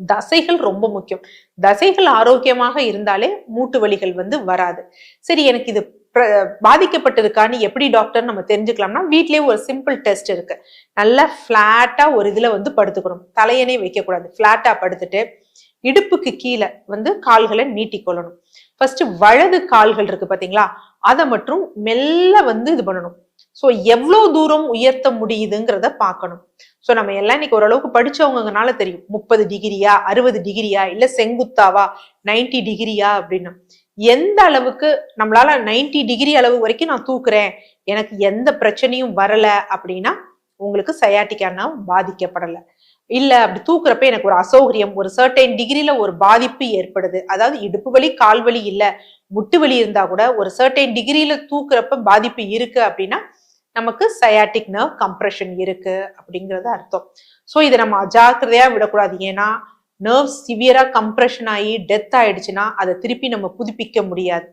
தசைகள் ரொம்ப முக்கியம். தசைகள் ஆரோக்கியமாக இருந்தாலே மூட்டு வலிகள் வராது. சரி, எனக்கு இது பாதிக்கப்பட்டிருக்கான்னு எப்படி டாக்டர் நம்ம தெரிஞ்சுக்கலாம்னா, வீட்லயே ஒரு சிம்பிள் டெஸ்ட் இருக்கு. நல்லா பிளாட்டா ஒரு இதுல படுத்துக்கணும். தலையணை வைக்க கூடாது. பிளாட்டா படுத்துட்டு இடுப்புக்கு கீழே கால்களை நீட்டிக்கொள்ளணும். ஃபர்ஸ்ட் வலது கால்கள் இருக்கு பாத்தீங்களா, அதை மட்டும் மெல்ல இது பண்ணணும். சோ எவ்வளவு தூரம் உயர்த்த முடியுதுங்கிறத பார்க்கணும். சோ நம்ம எல்லாம் இன்னைக்கு ஓரளவுக்கு படிச்சவங்கனால தெரியும் 30 டிகிரியா 60 டிகிரியா இல்ல செங்குத்தாவா 90 டிகிரியா அப்படின்னு. எந்த அளவுக்கு நம்மளால 90 டிகிரி அளவு வரைக்கும் நான் தூக்குறேன், எனக்கு எந்த பிரச்சனையும் வரல அப்படின்னா உங்களுக்கு சயாட்டிக்கான பாதிக்கப்படல. இல்ல அப்படி தூக்குறப்ப எனக்கு ஒரு அசௌகரியம், ஒரு சர்டைன் டிகிரில ஒரு பாதிப்பு ஏற்படுது, அதாவது இடுப்பு வலி கால் வலி இல்ல முட்டு வலி இருந்தா கூட ஒரு சர்டைன் டிகிரில தூக்குறப்ப பாதிப்பு இருக்கு அப்படின்னா நமக்கு சயாட்டிக் நர்வ் கம்ப்ரெஷன் இருக்கு அப்படிங்கறது அர்த்தம். சோ இதை நம்ம அஜாக்கிரதையா விடக்கூடாது. ஏன்னா நர்வ் சிவியரா கம்ப்ரெஷன் ஆகி டெத் ஆயிடுச்சுன்னா அதை திருப்பி நம்ம புதுப்பிக்க முடியாது.